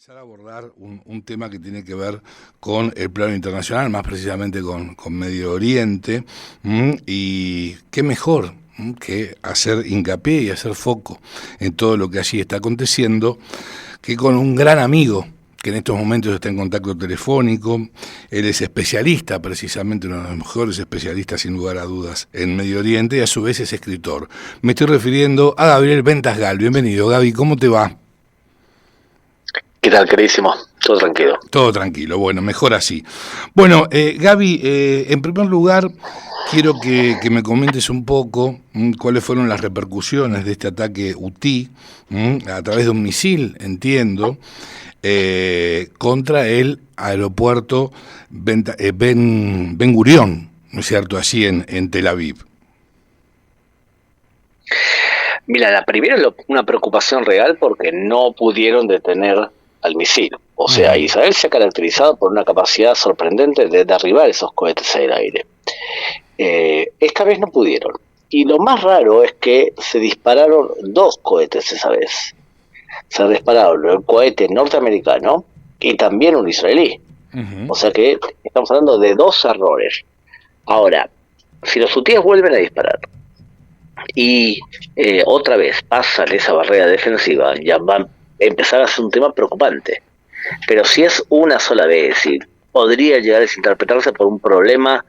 Empezar a abordar un tema que tiene que ver con el plano internacional, más precisamente con Medio Oriente, y qué mejor que hacer hincapié y hacer foco en todo lo que allí está aconteciendo, que con un gran amigo que en estos momentos está en contacto telefónico. Él es especialista, precisamente uno de los mejores especialistas sin lugar a dudas en Medio Oriente, y a su vez es escritor. Me estoy refiriendo a Gabriel Ventasgal. Bienvenido, Gaby, ¿cómo te va? ¿Qué tal, queridísimo? Todo tranquilo. Todo tranquilo, bueno, mejor así. Bueno, Gaby, en primer lugar, quiero que me comentes un poco cuáles fueron las repercusiones de este ataque UTI, a través de un misil, entiendo, contra el aeropuerto Ben Gurión, ¿no es cierto?, allí en Tel Aviv. Mira, la primera es una preocupación real porque no pudieron detener al misil. O sea, Israel se ha caracterizado por una capacidad sorprendente de derribar esos cohetes en el aire. Esta vez no pudieron. Y lo más raro es que se dispararon dos cohetes esa vez. Se dispararon el cohete norteamericano y también un israelí. O sea que estamos hablando de dos errores. Ahora, si los hutíes vuelven a disparar y otra vez pasan esa barrera defensiva, ya va a empezar a ser un tema preocupante. Pero si es una sola vez, y podría llegar a desinterpretarse por un problema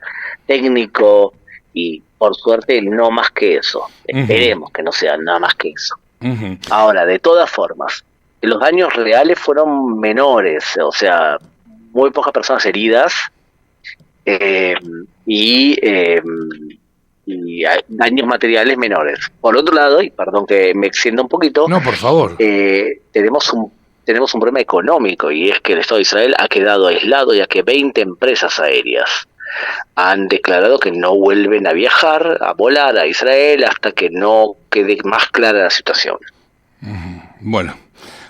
técnico, y por suerte no más que eso. Esperemos que no sea nada más que eso. Ahora, de todas formas, los daños reales fueron menores, o sea, muy pocas personas heridas, y daños materiales menores. Por otro lado, y perdón que me extienda un poquito, no, por favor, tenemos un problema económico, y es que el Estado de Israel ha quedado aislado, ya que 20 empresas aéreas han declarado que no vuelven a viajar, a volar a Israel hasta que no quede más clara la situación. Bueno,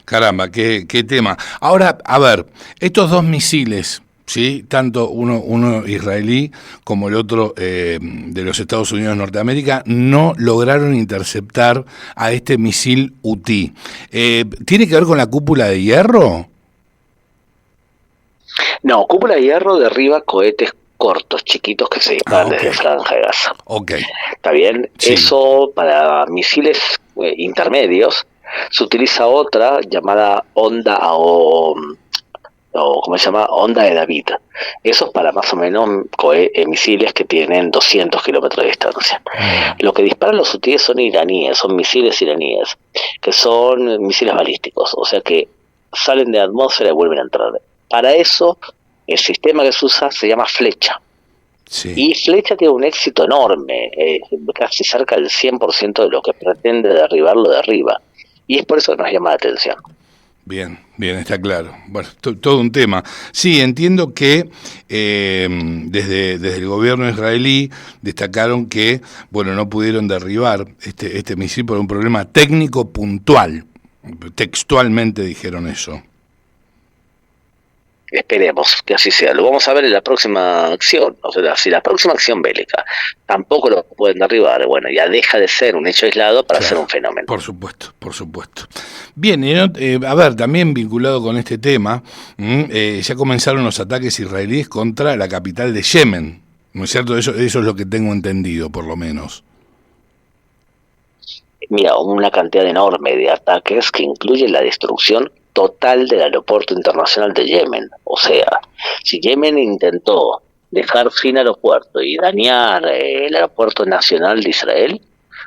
caramba, qué tema. Ahora, a ver, estos dos misiles, ¿sí?, tanto uno israelí como el otro de los Estados Unidos de Norteamérica, no lograron interceptar a este misil UTI. ¿Tiene que ver con la cúpula de hierro? No, cúpula de hierro derriba cohetes cortos, chiquitos, que se disparan desde Franja de Gaza. ¿Está bien? Sí. Eso para misiles intermedios se utiliza otra llamada onda o ¿cómo se llama? Onda de David. Eso es para más o menos misiles que tienen 200 kilómetros de distancia. Lo que disparan los hutíes son iraníes, son misiles iraníes, que son misiles balísticos, o sea que salen de la atmósfera y vuelven a entrar. Para eso, el sistema que se usa se llama Flecha. Sí. Y Flecha tiene un éxito enorme, casi cerca del 100% de lo que pretende derribar lo derriba. Y es por eso que nos llama la atención. Bien, está claro. Bueno, todo un tema. Sí, entiendo que desde el gobierno israelí destacaron que, bueno, no pudieron derribar este misil por un problema técnico puntual. Textualmente dijeron eso. Esperemos que así sea. Lo vamos a ver en la próxima acción. O sea, si la próxima acción bélica tampoco lo pueden derribar, bueno, ya deja de ser un hecho aislado para ser un fenómeno. Por supuesto. Bien, a ver, también vinculado con este tema, ya comenzaron los ataques israelíes contra la capital de Yemen, ¿no es cierto? Eso es lo que tengo entendido, por lo menos. Mira, una cantidad enorme de ataques que incluyen la destrucción total del aeropuerto internacional de Yemen. O sea, si Yemen intentó dejar sin aeropuerto y dañar el aeropuerto nacional de Israel,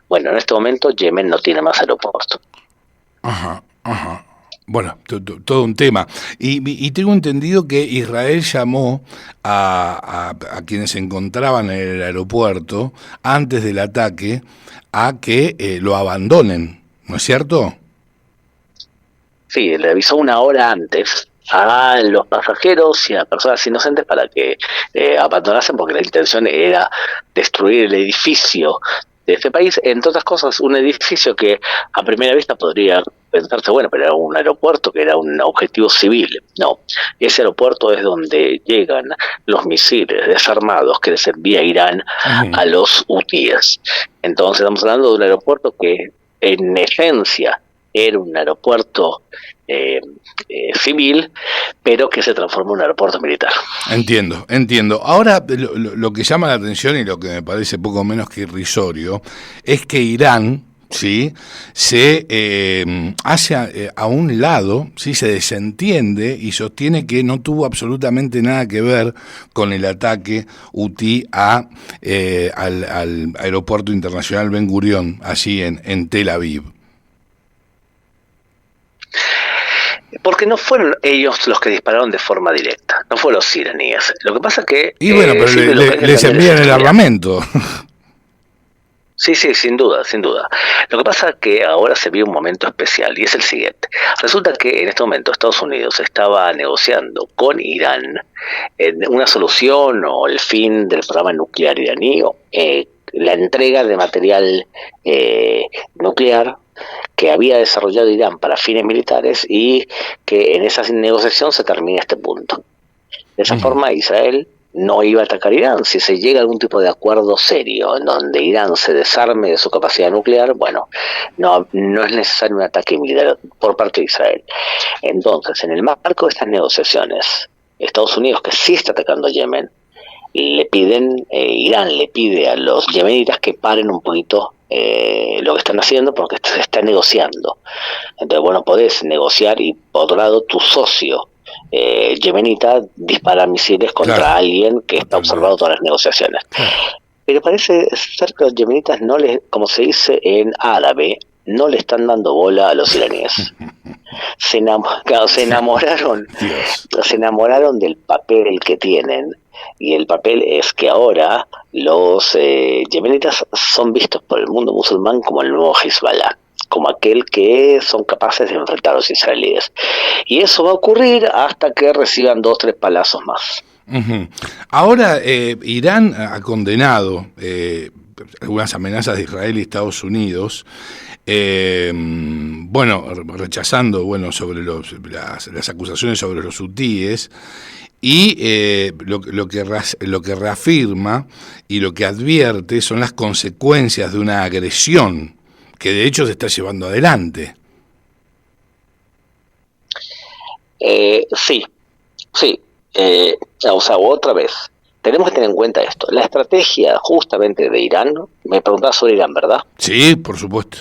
bueno, en este momento Yemen no tiene más aeropuerto. Ajá. Bueno, todo un tema. Y tengo entendido que Israel llamó a quienes se encontraban en el aeropuerto antes del ataque a que lo abandonen, ¿no es cierto? Sí, le avisó una hora antes a los pasajeros y a personas inocentes para que abandonasen, porque la intención era destruir el edificio de este país, entre otras cosas, un edificio que a primera vista podría pensarse, bueno, pero era un aeropuerto que era un objetivo civil. No, ese aeropuerto es donde llegan los misiles desarmados que les envía Irán a los hutíes. Entonces estamos hablando de un aeropuerto que en esencia era un aeropuerto civil, pero que se transformó en un aeropuerto militar. Entiendo. Ahora, lo que llama la atención y lo que me parece poco menos que irrisorio es que Irán, ¿sí?, se hace a un lado, ¿sí?, se desentiende y sostiene que no tuvo absolutamente nada que ver con el ataque hutí al aeropuerto internacional Ben Gurión, allí en Tel Aviv. Porque no fueron ellos los que dispararon de forma directa, no fueron los iraníes. Lo que pasa que... Y bueno, pero les envían el armamento. Sí, sin duda. Lo que pasa es que ahora se vive un momento especial y es el siguiente. Resulta que en este momento Estados Unidos estaba negociando con Irán una solución o el fin del programa nuclear iraní, la entrega de material nuclear que había desarrollado Irán para fines militares y que en esa negociación se termine este punto. De esa forma Israel no iba a atacar Irán. Si se llega a algún tipo de acuerdo serio en donde Irán se desarme de su capacidad nuclear, bueno, no es necesario un ataque militar por parte de Israel. Entonces, en el marco de estas negociaciones, Estados Unidos, que sí está atacando a Yemen, Irán le pide a los yemenitas que paren un poquito lo que están haciendo porque se está negociando. Entonces, bueno, podés negociar y por otro lado tu socio yemenita dispara misiles contra alguien que está observando todas las negociaciones. Pero parece ser que los yemenitas no les, como se dice en árabe, no le están dando bola a los iraníes. Se enamoraron del papel que tienen, y el papel es que ahora los yemenitas son vistos por el mundo musulmán como el nuevo Hezbollah, como aquel que son capaces de enfrentar a los israelíes. Y eso va a ocurrir hasta que reciban 2-3 palazos más. Ahora, Irán ha condenado algunas amenazas de Israel y Estados Unidos, rechazando sobre las acusaciones sobre los hutíes, y lo que reafirma y lo que advierte son las consecuencias de una agresión que de hecho se está llevando adelante. Sí. Otra vez, tenemos que tener en cuenta esto. La estrategia justamente de Irán, me preguntaba sobre Irán, ¿verdad? Sí, por supuesto.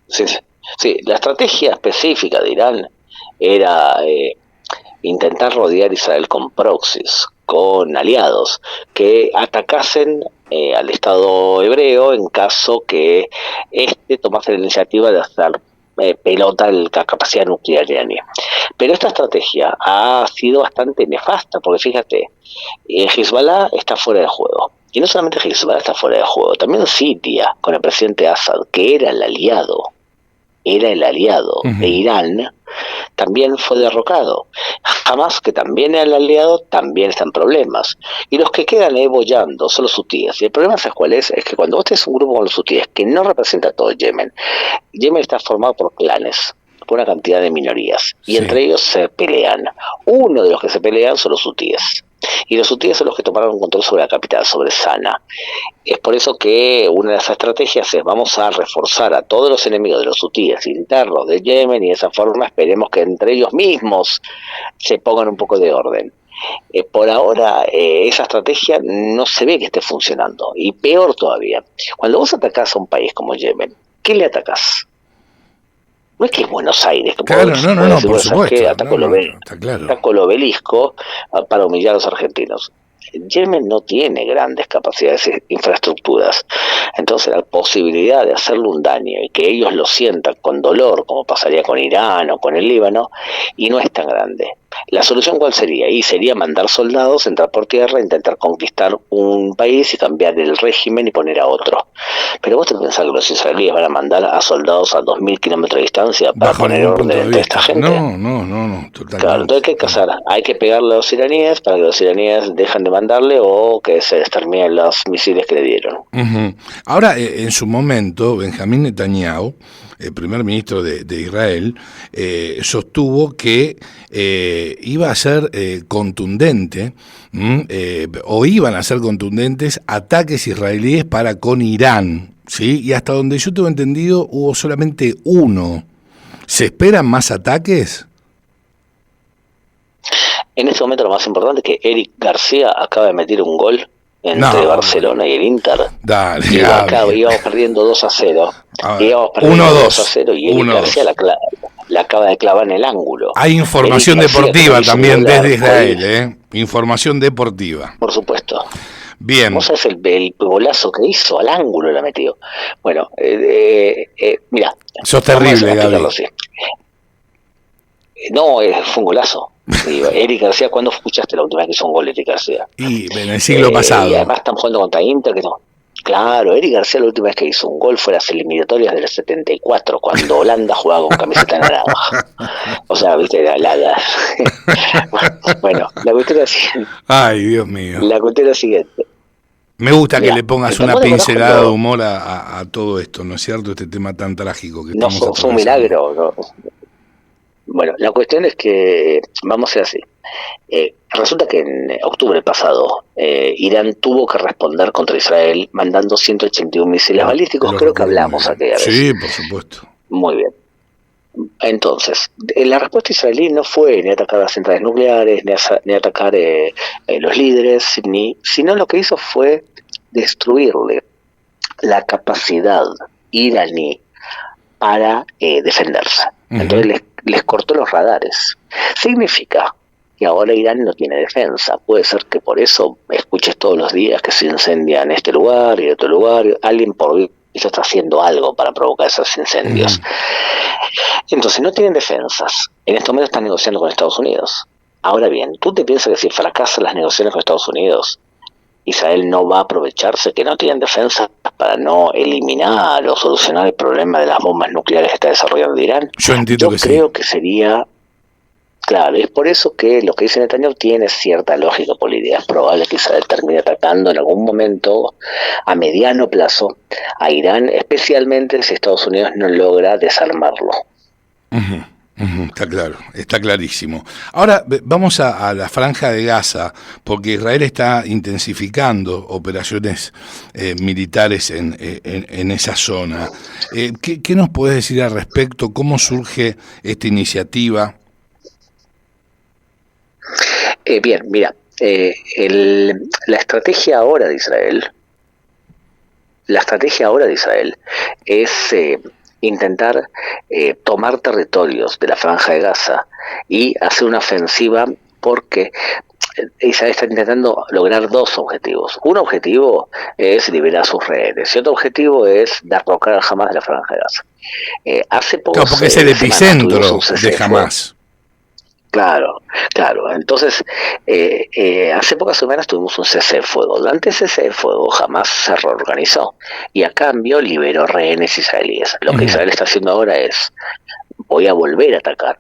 Sí, la estrategia específica de Irán era intentar rodear a Israel con proxies, con aliados, que atacasen al Estado hebreo en caso que tomase la iniciativa de hacer pelota la capacidad nuclear iraní. Pero esta estrategia ha sido bastante nefasta, porque fíjate, Hezbollah está fuera de juego. Y no solamente Hezbollah está fuera de juego, también Siria, con el presidente Assad, que era el aliado de Irán, también fue derrocado. Hamas, que también era el aliado, también está en problemas. Y los que quedan bollando son los hutíes. Y el problema, ¿sabes cuál es? Es que cuando vos tenés un grupo con los hutíes que no representa a todo Yemen está formado por clanes, por una cantidad de minorías, y entre ellos se pelean. Uno de los que se pelean son los hutíes. Y los hutíes son los que tomaron control sobre la capital, sobre Sana. Es por eso que una de las estrategias es: vamos a reforzar a todos los enemigos de los hutíes internos de Yemen, y de esa forma esperemos que entre ellos mismos se pongan un poco de orden. Por ahora esa estrategia no se ve que esté funcionando, y peor todavía, cuando vos atacás a un país como Yemen, ¿qué le atacás? No es que es Buenos Aires, que no, por supuesto. Ataco el obelisco para humillar a los argentinos. Yemen no tiene grandes capacidades e infraestructuras, entonces la posibilidad de hacerle un daño y que ellos lo sientan con dolor, como pasaría con Irán o con el Líbano, y no es tan grande. ¿La solución cuál sería? Y sería mandar soldados, entrar por tierra, intentar conquistar un país y cambiar el régimen y poner a otro. Pero vos te pensás que los israelíes van a mandar a soldados a 2.000 kilómetros de distancia para poner orden entre esta gente. No, totalmente. Claro, entonces hay que cazar, hay que pegarle a los iraníes para que los iraníes dejen de mandarle o que se exterminen los misiles que le dieron. Ahora, en su momento, Benjamín Netanyahu, el primer ministro de Israel, sostuvo que iba a ser contundente, o iban a ser contundentes ataques israelíes para con Irán, ¿sí? Y hasta donde yo tengo entendido hubo solamente uno, ¿Se esperan más ataques? En este momento lo más importante es que Eric García acaba de meter un gol entre Barcelona y el Inter. Dale, y acá íbamos perdiendo 2-0. Íbamos perdiendo 2-0 y Eric García la acaba de clavar en el ángulo. Hay información deportiva también desde Israel, información deportiva. Por supuesto. Bien. ¿Vos sabés el golazo que hizo? Al ángulo la metió. Bueno, mira. Sos terrible, Gaby. No, fue un golazo. Digo, Eric García, ¿cuándo escuchaste la última vez que hizo un gol Eric García? Y en el siglo pasado. Y además están jugando contra Inter, que no. Claro, Eric García la última vez que hizo un gol fue las eliminatorias del 74, cuando Holanda jugaba con camiseta naranja. O sea, viste, Bueno, la cuestión es la siguiente. Ay, Dios mío. La cuestión es la siguiente. Me gusta que le pongas una pincelada de humor a todo esto, ¿no es cierto? Este tema tan trágico que estamos atravesando. No, fue un milagro, ¿no? Bueno, la cuestión es que, vamos a ser así, resulta que en octubre pasado Irán tuvo que responder contra Israel mandando 181 misiles balísticos, creo que hablamos aquella vez. Sí, por supuesto. Muy bien. Entonces, la respuesta israelí no fue ni atacar las centrales nucleares, ni atacar los líderes, sino lo que hizo fue destruirle la capacidad iraní para defenderse. Entonces les cortó los radares. Significa que ahora Irán no tiene defensa. Puede ser que por eso escuches todos los días que se incendia en este lugar y en otro lugar. Alguien por eso está haciendo algo para provocar esos incendios. Entonces no tienen defensas. En este momento están negociando con Estados Unidos. Ahora bien, ¿tú te piensas que si fracasan las negociaciones con Estados Unidos, Israel no va a aprovecharse que no tienen defensa para no eliminar o solucionar el problema de las bombas nucleares que está desarrollando Irán? Yo creo que sería... Claro, es por eso que lo que dice Netanyahu tiene cierta lógica política. Es probable que Israel termine atacando en algún momento, a mediano plazo, a Irán, especialmente si Estados Unidos no logra desarmarlo. Está claro, está clarísimo. Ahora vamos a la Franja de Gaza, porque Israel está intensificando operaciones militares en esa zona. ¿Qué nos puedes decir al respecto? ¿Cómo surge esta iniciativa? Bien, mira, la estrategia ahora de Israel es intentar tomar territorios de la Franja de Gaza y hacer una ofensiva, porque Israel está intentando lograr dos objetivos. Un objetivo es liberar a sus rehenes y otro objetivo es derrocar al Hamás de la Franja de Gaza. Hace poco, claro, porque es el epicentro de Hamás. Claro. Entonces, hace pocas semanas tuvimos un cese de fuego. Durante ese cese de fuego, Hamás se reorganizó y a cambio liberó rehenes israelíes. Lo que Israel está haciendo ahora es: voy a volver a atacar.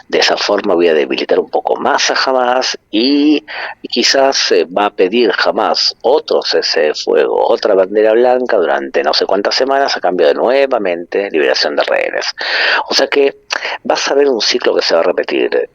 De esa forma voy a debilitar un poco más a Hamás y quizás va a pedir Hamás otro cese de fuego, otra bandera blanca durante no sé cuántas semanas a cambio de nuevamente liberación de rehenes. O sea que vas a ver un ciclo que se va a repetir,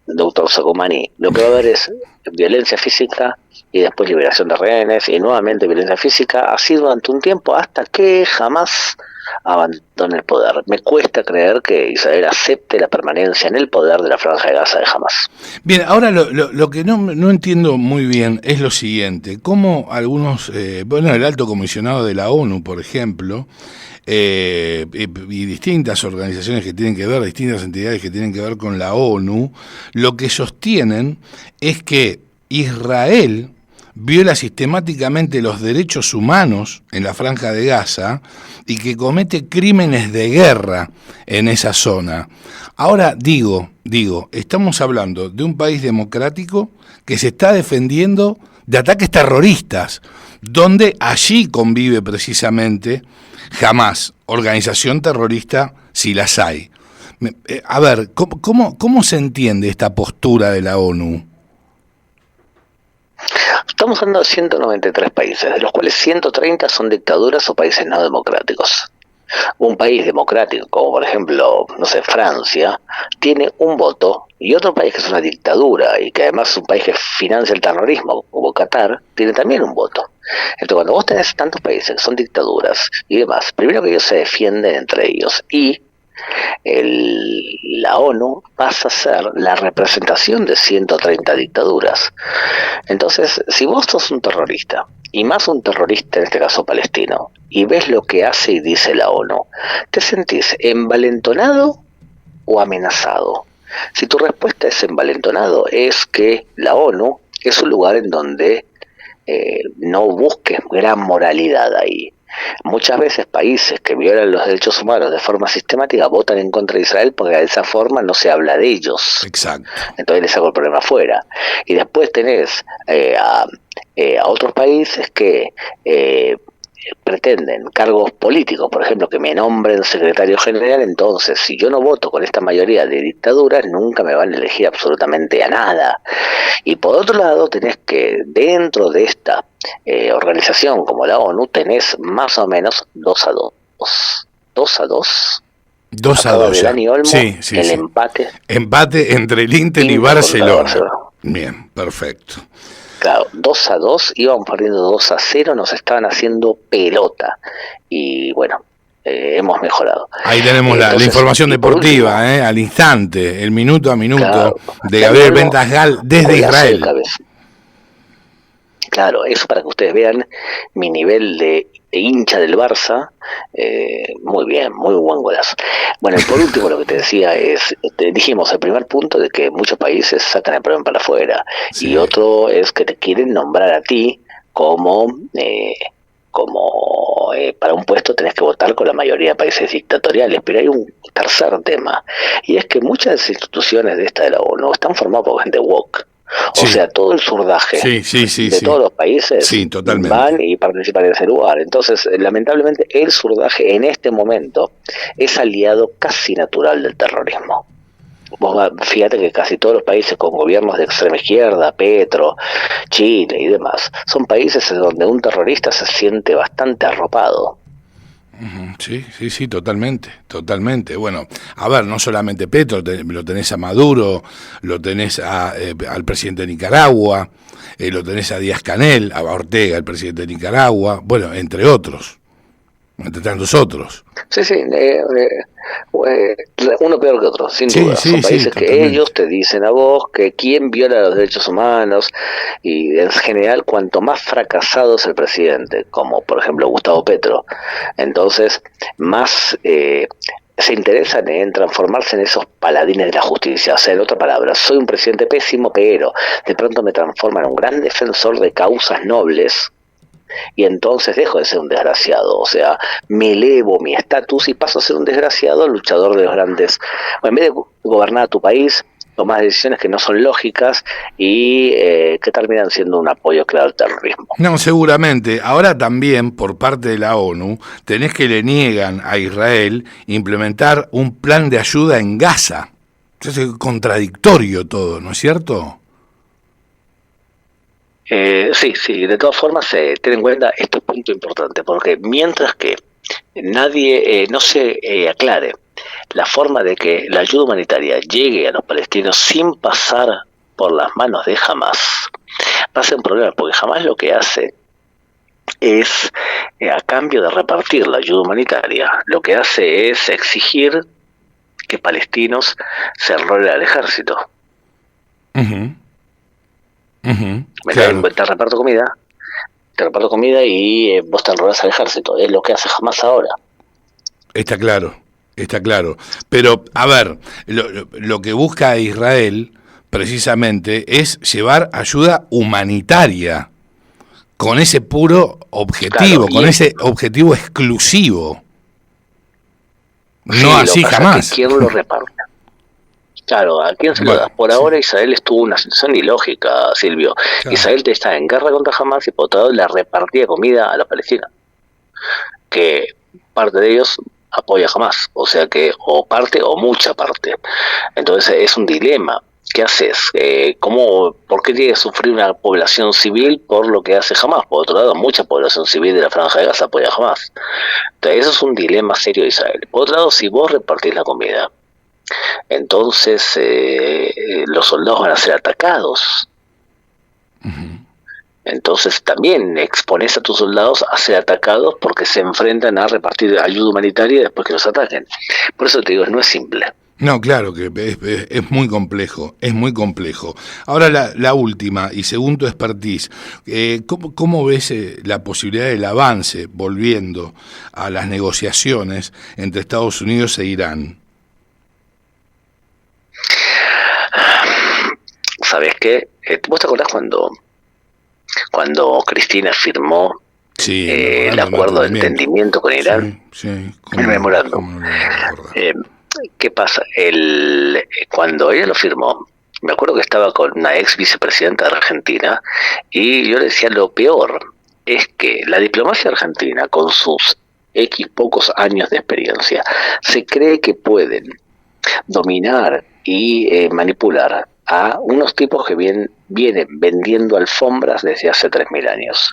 doctor Sacomani. Lo que va a haber es violencia física y después liberación de rehenes y nuevamente violencia física, así durante un tiempo hasta que Hamás abandone el poder. Me cuesta creer que Israel acepte la permanencia en el poder de la Franja de Gaza de Hamás. Bien, ahora lo que no entiendo muy bien es lo siguiente: cómo algunos, el alto comisionado de la ONU, por ejemplo, y distintas organizaciones que tienen que ver, distintas entidades que tienen que ver con la ONU, lo que sostienen es que Israel viola sistemáticamente los derechos humanos en la Franja de Gaza y que comete crímenes de guerra en esa zona. Ahora digo, estamos hablando de un país democrático que se está defendiendo de ataques terroristas, donde allí convive precisamente Hamás, organización terrorista si las hay. A ver, ¿cómo se entiende esta postura de la ONU? Estamos hablando de 193 países, de los cuales 130 son dictaduras o países no democráticos. Un país democrático, como por ejemplo, Francia, tiene un voto, y otro país que es una dictadura y que además es un país que financia el terrorismo, como Qatar, tiene también un voto. Entonces, cuando vos tenés tantos países que son dictaduras y demás, primero que ellos se defienden entre ellos y la ONU pasa a ser la representación de 130 dictaduras. Entonces, si vos sos un terrorista, y más un terrorista en este caso palestino, y ves lo que hace y dice la ONU, ¿te sentís envalentonado o amenazado? Si tu respuesta es envalentonado, es que la ONU es un lugar en donde no busques gran moralidad ahí. Muchas veces países que violan los derechos humanos de forma sistemática votan en contra de Israel porque de esa forma no se habla de ellos. Exacto. Entonces les saco el problema afuera. Y después tenés a otros países que pretenden cargos políticos, por ejemplo, que me nombren secretario general. Entonces, si yo no voto con esta mayoría de dictaduras, nunca me van a elegir absolutamente a nada. Y por otro lado, tenés que dentro de esta organización como la ONU, tenés más o menos 2-2. 2-2. 2-2 ya. Dani Olmo, Sí, empate. Empate entre el Inter y Barcelona. Bien, perfecto. Claro, 2-2, íbamos perdiendo 2-0, nos estaban haciendo pelota. Y bueno, hemos mejorado. Ahí tenemos la información deportiva, último, al instante, el minuto a minuto, claro, de Gabriel Ventasgal desde Israel. Claro, eso para que ustedes vean mi nivel de hincha del Barça. Muy bien, muy buen golazo. Bueno, y por último lo que te decía es, dijimos el primer punto de que muchos países sacan el problema para afuera, sí. Y otro es que te quieren nombrar a ti como para un puesto tenés que votar con la mayoría de países dictatoriales. Pero hay un tercer tema, y es que muchas instituciones de esta de la ONU están formadas por gente woke. O sea, todo el surdaje de todos los países van y participan en ese lugar. Entonces, lamentablemente, el surdaje en este momento es aliado casi natural del terrorismo. Vos fíjate que casi todos los países con gobiernos de extrema izquierda, Petro, Chile y demás, son países en donde un terrorista se siente bastante arropado. Sí, totalmente. Bueno, a ver, no solamente Petro, lo tenés a Maduro, lo tenés al presidente de Nicaragua, lo tenés a Díaz-Canel, a Ortega, el presidente de Nicaragua, bueno, entre otros, entre tantos otros. Sí, uno peor que otro, sin duda. Son países que ellos te dicen a vos que quién viola los derechos humanos, y en general cuanto más fracasado es el presidente, como por ejemplo Gustavo Petro, entonces más se interesan en transformarse en esos paladines de la justicia. O sea, en otra palabra, soy un presidente pésimo, pero de pronto me transforma en un gran defensor de causas nobles, y entonces dejo de ser un desgraciado. O sea, me elevo mi estatus y paso a ser un desgraciado luchador de los grandes. Bueno, en vez de gobernar a tu país, tomás decisiones que no son lógicas y que terminan siendo un apoyo claro al terrorismo. No, seguramente. Ahora también, por parte de la ONU, tenés que le niegan a Israel implementar un plan de ayuda en Gaza. Es contradictorio todo, ¿no es cierto? Sí, de todas formas, ten en cuenta este punto importante, porque mientras que nadie no se aclare la forma de que la ayuda humanitaria llegue a los palestinos sin pasar por las manos de Hamás, va a ser un problema, porque Hamás lo que hace es, a cambio de repartir la ayuda humanitaria, lo que hace es exigir que palestinos se enrolen al ejército. Claro. Te reparto comida y vos te enrolás al ejército. Es lo que hace Hamás ahora. Está claro. Pero, a ver, lo que busca Israel precisamente es llevar ayuda humanitaria con ese puro objetivo, con ese objetivo exclusivo. No así jamás. ¿Quién lo reparte? Claro, ¿a quién se lo das? Por ahora Israel estuvo en una situación ilógica, Silvio. Claro. Israel está en guerra contra Hamás y por otro lado le repartía comida a la Palestina, que parte de ellos apoya a Hamás, o sea que o parte o mucha parte. Entonces es un dilema. ¿Qué haces? ¿Por qué tiene que sufrir una población civil por lo que hace Hamás? Por otro lado, mucha población civil de la Franja de Gaza apoya a Hamás. Entonces eso es un dilema serio de Israel. Por otro lado, si vos repartís la comida, entonces los soldados van a ser atacados. Entonces también expones a tus soldados a ser atacados porque se enfrentan a repartir ayuda humanitaria después que los ataquen. Por eso te digo, no es simple. No, claro que es muy complejo, es muy complejo. Ahora la última, y según tu expertise, ¿cómo ves la posibilidad del avance, volviendo a las negociaciones entre Estados Unidos e Irán? ¿Sabes qué? ¿Vos te acordás cuando Cristina firmó el acuerdo de entendimiento con Irán? Sí, el memorándum. ¿Qué pasa? Cuando ella lo firmó, me acuerdo que estaba con una ex vicepresidenta de Argentina y yo le decía, lo peor es que la diplomacia argentina, con sus X pocos años de experiencia, se cree que pueden dominar y manipular a unos tipos que vienen vendiendo alfombras desde hace 3.000 años.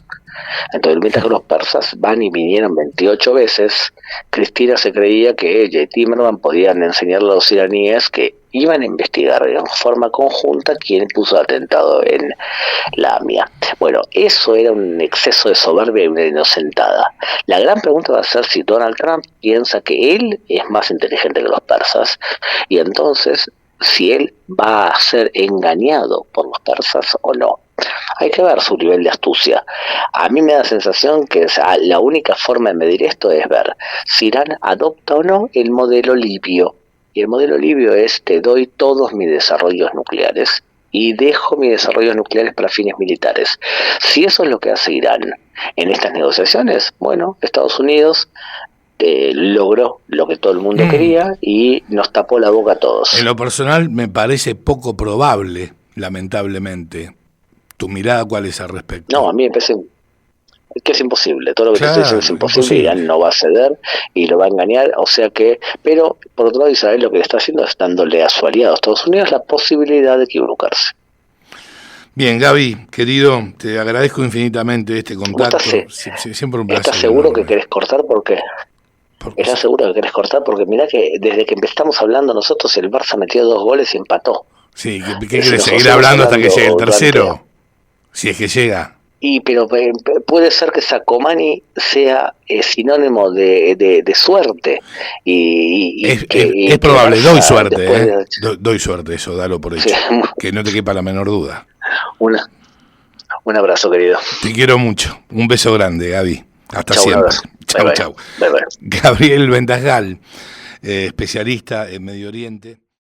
Entonces, mientras que los persas van y vinieron 28 veces, Cristina se creía que ella y Timerman podían enseñarle a los iraníes que iban a investigar de forma conjunta quién puso el atentado en la AMIA. Bueno, eso era un exceso de soberbia y una inocentada. La gran pregunta va a ser si Donald Trump piensa que él es más inteligente que los persas, y entonces si él va a ser engañado por los persas o no. Hay que ver su nivel de astucia. A mí me da la sensación que la única forma de medir esto es ver si Irán adopta o no el modelo libio. Y el modelo libio es: te doy todos mis desarrollos nucleares y dejo mis desarrollos nucleares para fines militares. Si eso es lo que hace Irán en estas negociaciones, bueno, Estados Unidos logró lo que todo el mundo quería y nos tapó la boca a todos. En lo personal me parece poco probable, lamentablemente. ¿Tu mirada cuál es al respecto? No, a mí me parece que es imposible. Todo lo que te estoy diciendo es imposible. Irán no va a ceder y lo va a engañar. O sea que, pero por otro lado, Israel lo que le está haciendo es dándole a su aliado Estados Unidos la posibilidad de equivocarse. Bien, Gaby, querido, te agradezco infinitamente este contacto. Siempre un placer. ¿Estás seguro que querés cortar? ¿Estás seguro que querés cortar? Porque mirá que desde que empezamos hablando nosotros, el Barça metió 2 goles y empató. Sí, ¿qué querés seguir hablando hasta que llegue el tercero? Si es que llega. Pero puede ser que Sacomani sea sinónimo de suerte. Es probable, doy suerte. Doy suerte, eso, dalo por hecho. Sí. Que no te quepa la menor duda. Un abrazo, querido. Te quiero mucho. Un beso grande, Gaby. Hasta siempre. Chau, chau. Bye, bye. Gabriel Vendagal, especialista en Medio Oriente.